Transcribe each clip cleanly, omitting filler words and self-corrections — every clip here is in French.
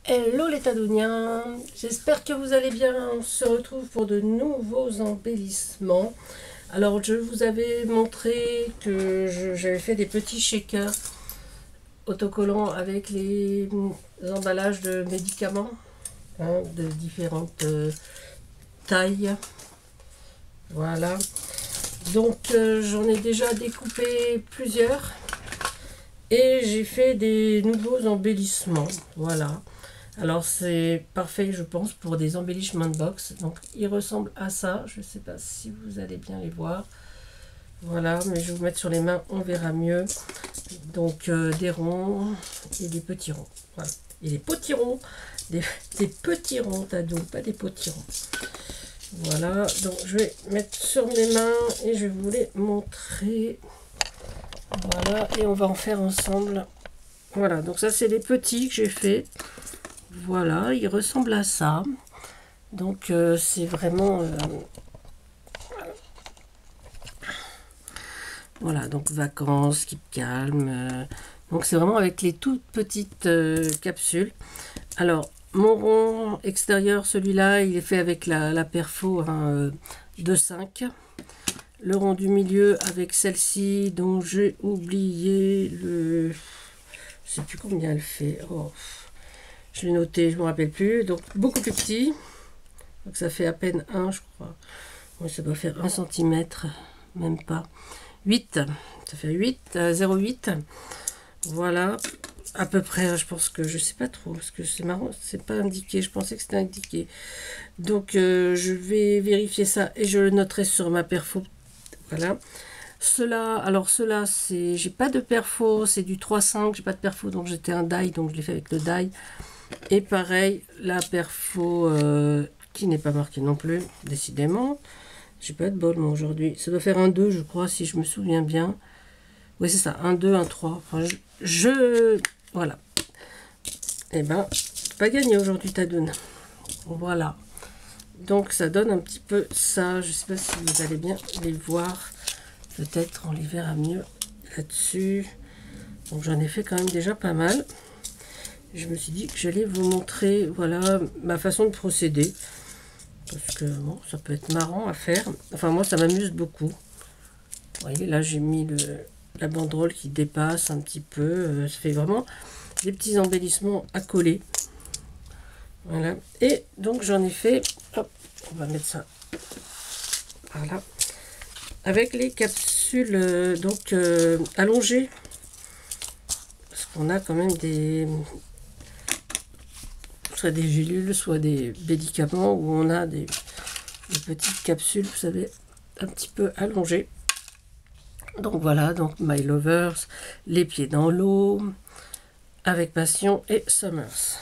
Hello les Tadoniens, j'espère que vous allez bien. On se retrouve pour de nouveaux embellissements. Alors je vous avais montré que j'avais fait des petits shakers autocollants avec les emballages de médicaments, hein, de différentes tailles. Voilà. Donc j'en ai déjà découpé plusieurs et j'ai fait des nouveaux embellissements. Voilà. Alors c'est parfait, je pense, pour des embellishment box. Donc il ressemble à ça. Je ne sais pas si vous allez bien les voir. Voilà, mais je vais vous mettre sur les mains, on verra mieux. Donc des ronds et des petits ronds. Voilà. Et des petits ronds, des petits ronds, Tadou, pas des petits ronds. Voilà, donc je vais mettre sur mes mains et je vais vous les montrer. Voilà, et on va en faire ensemble. Voilà, donc ça c'est les petits que j'ai fait. Voilà, il ressemble à ça. Donc c'est vraiment... voilà, donc vacances, keep calme. Donc c'est vraiment avec les toutes petites capsules. Alors, mon rond extérieur, celui-là, il est fait avec la perfo hein, de 5. Le rond du milieu avec celle-ci dont j'ai oublié le... Je sais plus combien elle fait. Oh. Je l'ai noté, je ne me rappelle plus. Donc beaucoup plus petit. Donc ça fait à peine 1, je crois. Oui, ça doit faire 1 cm, même pas. 8, ça fait 8, 0,8. Voilà, à peu près, je pense que je sais pas trop, parce que c'est marrant, c'est pas indiqué, je pensais que c'était indiqué. Donc je vais vérifier ça et je le noterai sur ma perfo. Voilà. Cela, alors cela, c'est, j'ai pas de perfo, c'est du 3,5, j'ai pas de perfo, donc j'étais un die, donc je l'ai fait avec le die. Et pareil, la perfo qui n'est pas marquée non plus, décidément. J'ai pas de bol moi aujourd'hui. Ça doit faire un 2, je crois, si je me souviens bien. Oui, c'est ça, un 2, un 3. Enfin, voilà. Eh ben, pas gagné aujourd'hui, Tadoun. Voilà. Donc, ça donne un petit peu ça. Je sais pas si vous allez bien les voir. Peut-être on les verra mieux là-dessus. Donc, j'en ai fait quand même déjà pas mal. Je me suis dit que j'allais vous montrer, voilà, ma façon de procéder. Parce que, bon, ça peut être marrant à faire. Enfin, moi, ça m'amuse beaucoup. Vous voyez, là, j'ai mis la banderole qui dépasse un petit peu. Ça fait vraiment des petits embellissements à coller. Voilà. Et donc, j'en ai fait... Hop, on va mettre ça. Voilà. Avec les capsules donc allongées. Parce qu'on a quand même des... soit des gélules, soit des médicaments où on a des petites capsules, vous savez, un petit peu allongées. Donc voilà, donc My Lovers, Les pieds dans l'eau, avec Passion et Summers.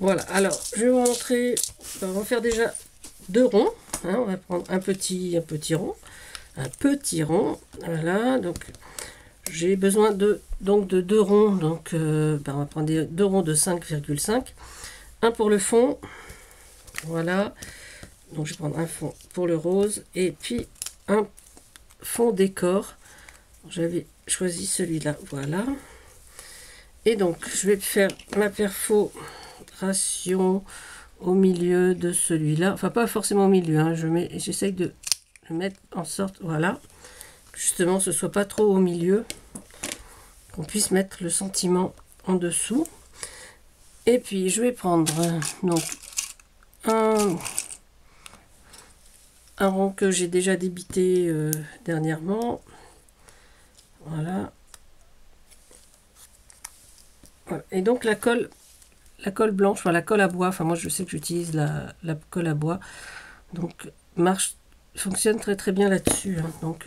Voilà, alors je vais vous montrer, on va faire déjà 2 ronds. Hein, on va prendre un petit rond, voilà, donc j'ai besoin de 2 ronds, donc on va prendre 2 ronds de 5,5, un pour le fond, voilà, donc je vais prendre un fond pour le rose, et puis un fond décor, j'avais choisi celui-là, voilà, et donc je vais faire ma perforation au milieu de celui-là, enfin pas forcément au milieu, hein, j'essaye de le mettre en sorte, voilà, justement ce soit pas trop au milieu, qu'on puisse mettre le sentiment en dessous. Et puis je vais prendre donc un rond que j'ai déjà débité dernièrement, voilà. Et donc la colle blanche, enfin la colle à bois, enfin moi je sais que j'utilise la colle à bois, donc fonctionne très très bien là-dessus, hein. Donc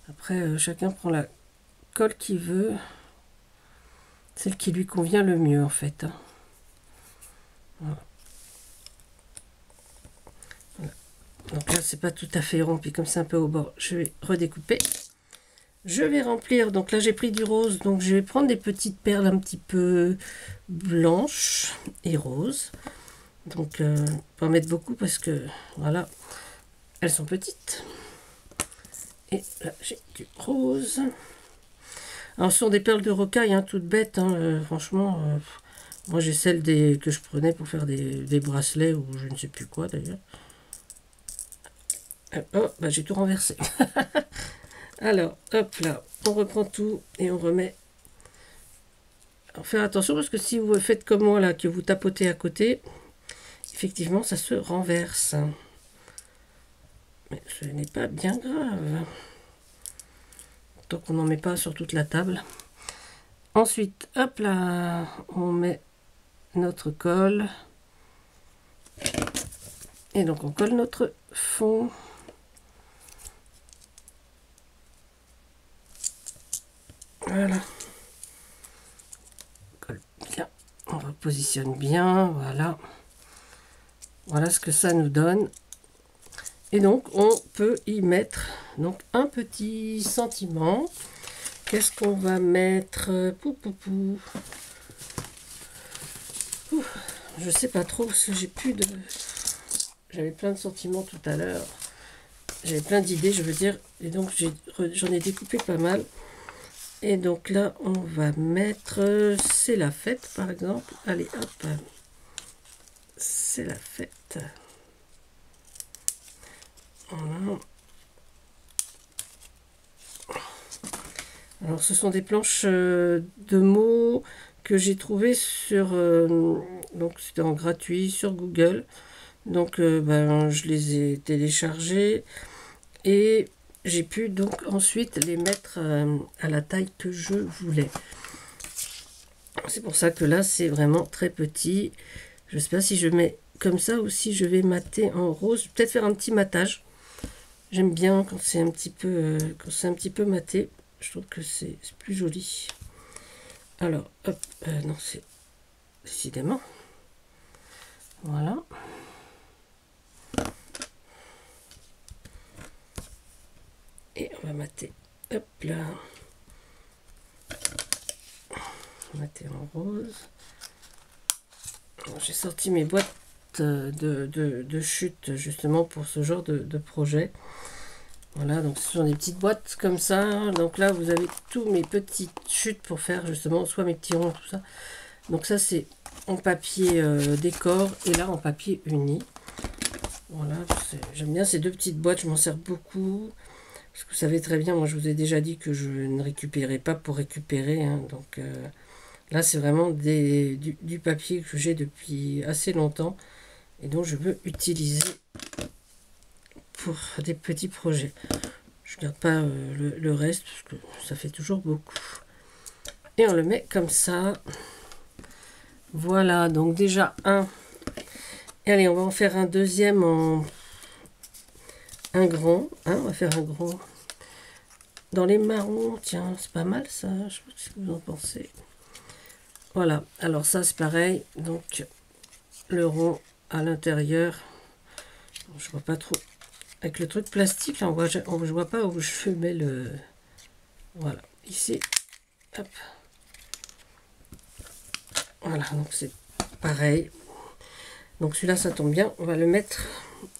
après chacun prend la colle qu'il veut, celle qui lui convient le mieux en fait, hein. Voilà. Donc là c'est pas tout à fait rond, puis comme c'est un peu au bord, je vais redécouper. Je vais remplir, donc là j'ai pris du rose, donc je vais prendre des petites perles un petit peu blanches et roses. Donc pas en mettre beaucoup parce que voilà, elles sont petites. Et là j'ai du rose. Alors ce sont des perles de rocaille, hein, toutes bêtes, hein, franchement, Moi j'ai celle que je prenais pour faire des bracelets ou je ne sais plus quoi d'ailleurs. Oh, bah j'ai tout renversé. Alors, hop là, on reprend tout et on remet. Alors, faire attention parce que si vous faites comme moi là, que vous tapotez à côté, effectivement ça se renverse. Mais ce n'est pas bien grave. Tant qu'on n'en met pas sur toute la table. Ensuite, hop là, on met notre colle. Et donc on colle notre fond. Voilà. On colle bien. On repositionne bien. Voilà. Voilà ce que ça nous donne. Et donc on peut y mettre donc un petit sentiment. Qu'est-ce qu'on va mettre? Je sais pas trop parce que j'ai plus de. J'avais plein de sentiments tout à l'heure. J'avais plein d'idées, je veux dire. Et donc j'en ai découpé pas mal. Et donc là, on va mettre c'est la fête, par exemple. Allez, hop. C'est la fête. Voilà. Alors, ce sont des planches de mots que j'ai trouvées sur... donc, c'était en gratuit sur Google. Donc, ben, je les ai téléchargées. Et j'ai pu donc ensuite les mettre à la taille que je voulais. C'est pour ça que là, c'est vraiment très petit. Je ne sais pas si je mets comme ça ou si je vais mater en rose. Peut-être faire un petit matage. J'aime bien quand c'est un petit peu maté. Je trouve que c'est plus joli. Alors, hop, non, c'est décidément. Voilà. Et on va mater. Hop là. Mater en rose. J'ai sorti mes boîtes de chute justement pour ce genre de projet. Voilà, donc ce sont des petites boîtes comme ça. Donc là, vous avez tous mes petites chutes pour faire justement soit mes petits ronds, tout ça. Donc ça, c'est en papier décor et là en papier uni. Voilà, j'aime bien ces deux petites boîtes, je m'en sers beaucoup. Parce que vous savez très bien, moi je vous ai déjà dit que je ne récupérais pas pour récupérer. Hein, donc là, c'est vraiment du papier que j'ai depuis assez longtemps et dont je veux utiliser pour des petits projets. Je garde pas le reste parce que ça fait toujours beaucoup. Et on le met comme ça. Voilà, donc déjà un. Et allez, on va en faire un deuxième en un grand. Hein, on va faire un grand. Dans les marrons, tiens, c'est pas mal ça. Je sais pas ce que vous en pensez. Voilà, alors ça c'est pareil. Donc le rond à l'intérieur. Je vois pas trop. Avec le truc plastique, là, je vois pas où je mets le... Voilà, ici. Hop. Voilà, donc c'est pareil. Donc celui-là, ça tombe bien. On va le mettre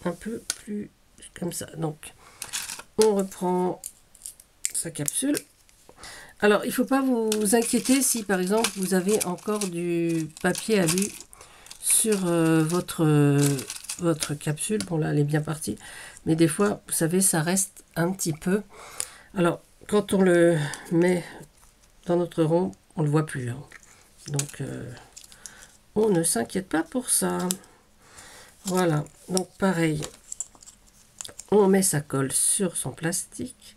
un peu plus comme ça. Donc, on reprend sa capsule. Alors, il ne faut pas vous inquiéter si, par exemple, vous avez encore du papier alu sur votre capsule. Bon, là, elle est bien partie. Mais des fois, vous savez, ça reste un petit peu. Alors, quand on le met dans notre rond, on ne le voit plus. Hein. Donc, on ne s'inquiète pas pour ça. Voilà. Donc, pareil. On met sa colle sur son plastique.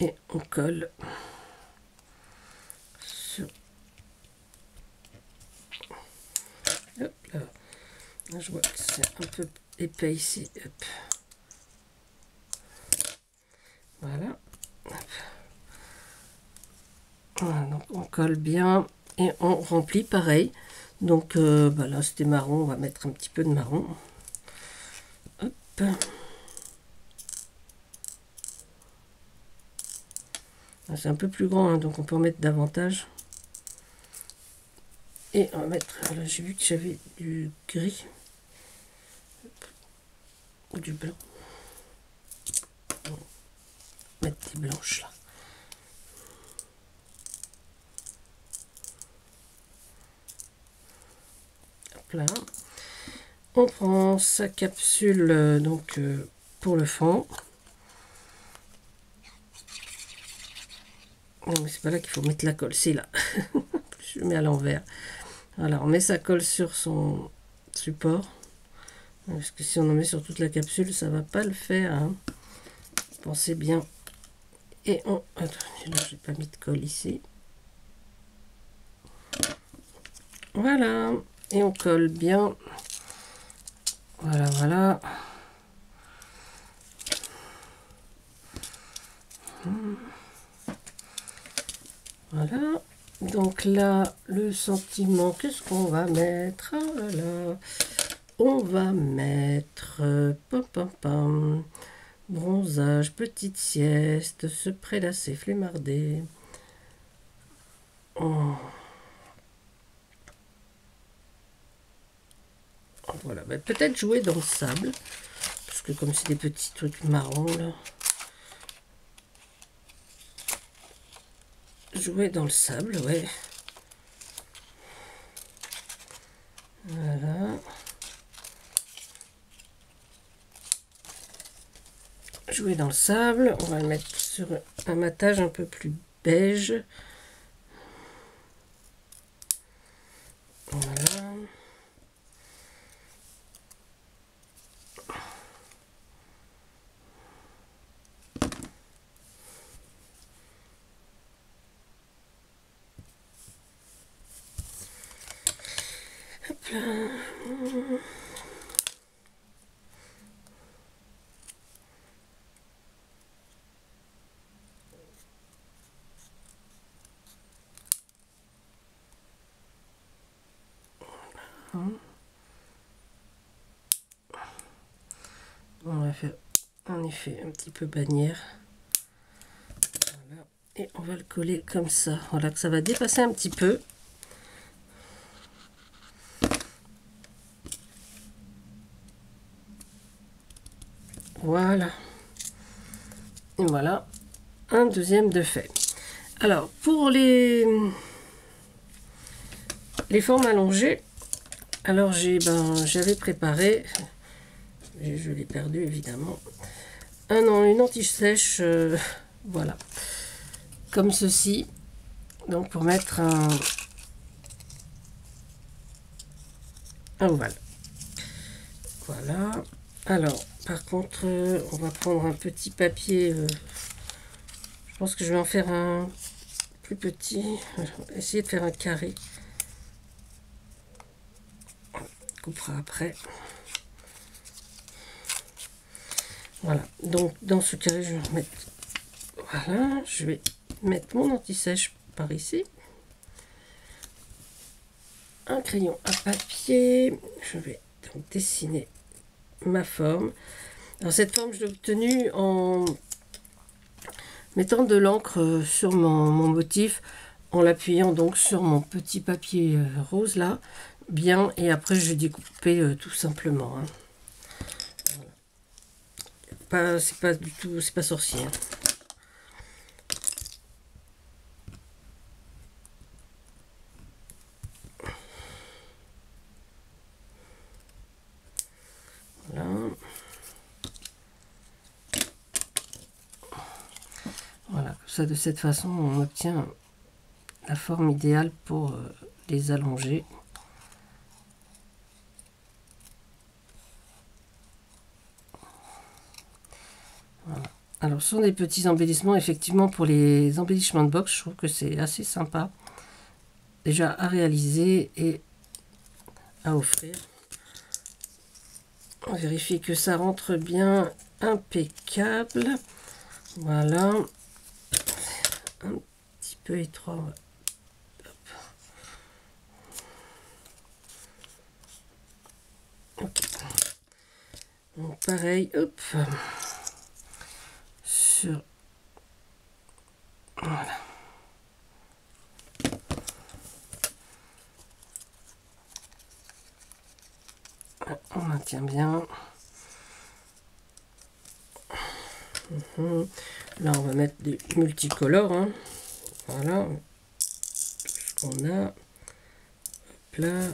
Et on colle sur... Hop là. Je vois que c'est un peu épais ici. Hop. Voilà. Hop. Voilà. Donc on colle bien et on remplit pareil. Donc bah là c'était marron, on va mettre un petit peu de marron. Hop. C'est un peu plus grand, hein, donc on peut en mettre davantage. Et on va mettre, là j'ai vu que j'avais du gris ou du blanc. On va mettre des blanches là. Là. On prend sa capsule donc pour le fond. Non, c'est pas là qu'il faut mettre la colle, c'est là. Je mets à l'envers. Voilà, on met sa colle sur son support. Parce que si on en met sur toute la capsule, ça va pas le faire. Hein. Pensez bien. Et on... Attendez, là, j'ai pas mis de colle ici. Voilà. Et on colle bien. Voilà, voilà. Voilà. Donc là, le sentiment, qu'est-ce qu'on va mettre? Ah là là. On va mettre pam, pam, pam, bronzage, petite sieste, se prélasser, flemmarder. Oh. Voilà, bah, peut-être jouer dans le sable, parce que comme c'est des petits trucs marrons là, jouer dans le sable, ouais. Voilà. Jouer dans le sable, on va le mettre sur un matage un peu plus beige. Voilà. Hop là. On va faire en effet un petit peu bannière. Voilà. Et on va le coller comme ça. Voilà, que ça va dépasser un petit peu. Voilà. Et voilà, un deuxième de fait. Alors, pour les formes allongées, alors j'avais préparé, je l'ai perdu évidemment, une anti-sèche, voilà, comme ceci. Donc pour mettre un ovale. Voilà. Alors, par contre, on va prendre un petit papier. Je pense que je vais en faire un plus petit. Essayer de faire un carré. On coupera après. Voilà. Donc, dans ce carré, je vais mettre. Voilà. Je vais mettre mon anti-sèche par ici. Un crayon à papier. Je vais donc dessiner ma forme. Alors cette forme, je l'ai obtenue en mettant de l'encre sur mon motif, en l'appuyant donc sur mon petit papier rose là, bien, et après je vais découper tout simplement. Hein. Voilà. C'est pas du tout, c'est pas sorcier. Hein. Voilà. Voilà, comme ça, de cette façon, on obtient la forme idéale pour les allonger. Voilà. Alors, ce sont des petits embellissements, effectivement, pour les embellissements de box, je trouve que c'est assez sympa, déjà à réaliser et à offrir. On vérifie que ça rentre bien, impeccable. Voilà. Un petit peu étroit. Hop. Donc pareil, hop. Sur... Voilà. On maintient bien. Là, on va mettre des multicolores. Hein. Voilà. Tout ce qu'on a. Hop là.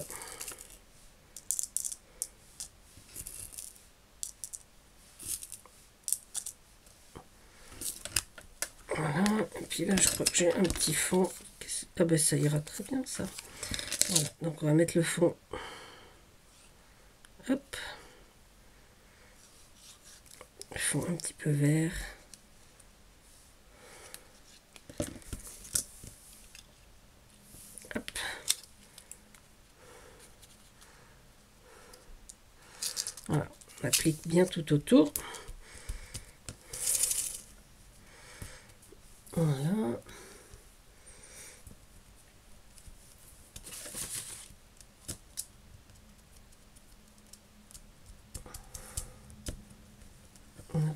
Voilà, et puis là je crois que j'ai un petit fond. Ah ben ça ira très bien ça. Voilà, donc on va mettre le fond. Hop. Le fond un petit peu vert. Hop. Voilà, on applique bien tout autour. Voilà.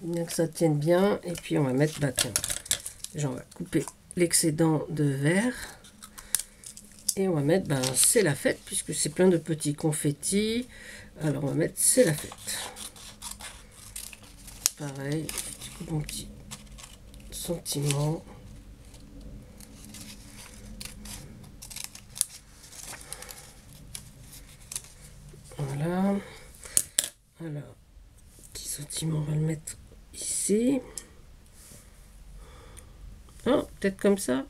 Bien que ça tienne bien, et puis on va mettre, bah tiens, on va couper l'excédent de verre et on va mettre, ben c'est la fête, puisque c'est plein de petits confettis. Alors on va mettre c'est la fête. Pareil, je coupe mon petit sentiment. Voilà. Alors, petit sentiment, on va le mettre ici. Ah, peut-être comme ça.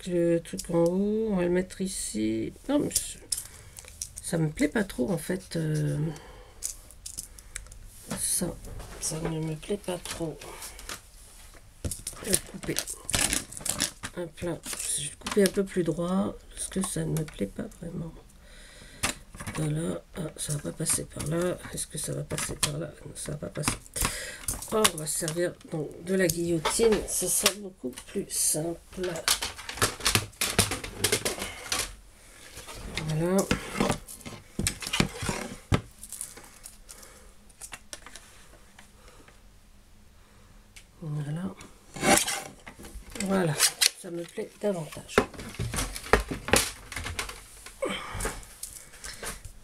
Le truc en haut, on va le mettre ici. Non, mais ça me plaît pas trop en fait. Ça ne me plaît pas trop. Je vais couper. Hop là. Je vais couper un peu plus droit parce que ça ne me plaît pas vraiment. Voilà. Ah, ça va pas passer par là. Est-ce que ça va passer par là? Non, ça va pas passer. Oh, on va se servir donc de la guillotine. Ce sera beaucoup plus simple. Voilà. Voilà. Voilà. Ça me plaît davantage.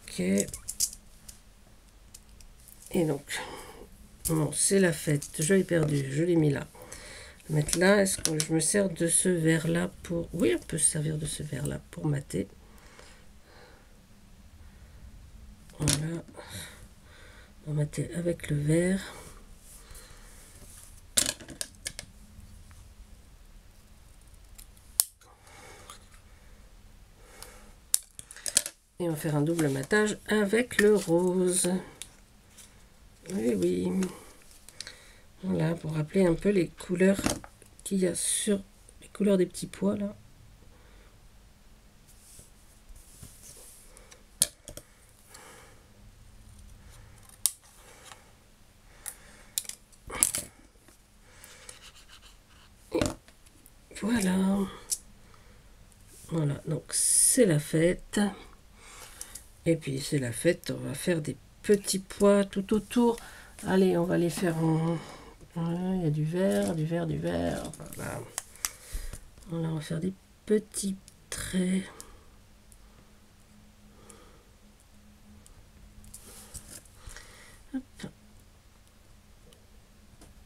Ok. Et donc, bon, c'est la fête. Je l'ai perdu. Je l'ai mis là. Je vais mettre là. Est-ce que je me sers de ce verre là pour... Oui, on peut se servir de ce verre là pour mater. Voilà. On va mater avec le verre. Et on va faire un double matage avec le rose. Oui, oui. Voilà, pour rappeler un peu les couleurs qu'il y a sur les couleurs des petits pois là. Et voilà. Voilà, donc c'est la fête. Et puis c'est la fête, on va faire des petits pois tout autour. Allez, on va les faire en... Voilà, il y a du vert, du vert, du vert. Voilà. Voilà, on va faire des petits traits. Hop.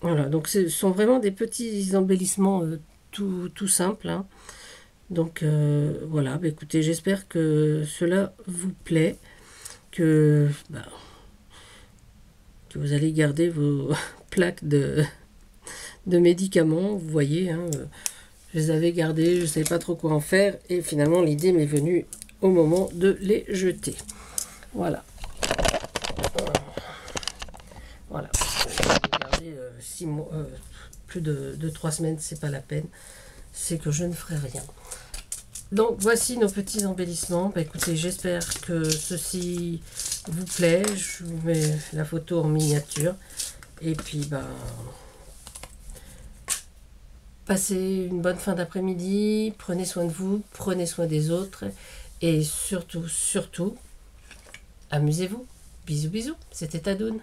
Voilà, donc ce sont vraiment des petits embellissements tout simples. Hein. Donc voilà, bah, écoutez, j'espère que cela vous plaît, que vous allez garder vos plaques de médicaments. Vous voyez, hein, je les avais gardées, je ne savais pas trop quoi en faire, et finalement l'idée m'est venue au moment de les jeter. Voilà. Voilà. Garder 6 mois, plus de 3 semaines, c'est pas la peine. C'est que je ne ferai rien. Donc voici nos petits embellissements. Bah, écoutez, j'espère que ceci vous plaît. Je vous mets la photo en miniature. Et puis passez une bonne fin d'après-midi. Prenez soin de vous, prenez soin des autres. Et surtout, amusez-vous. Bisous, bisous. C'était Tadoune.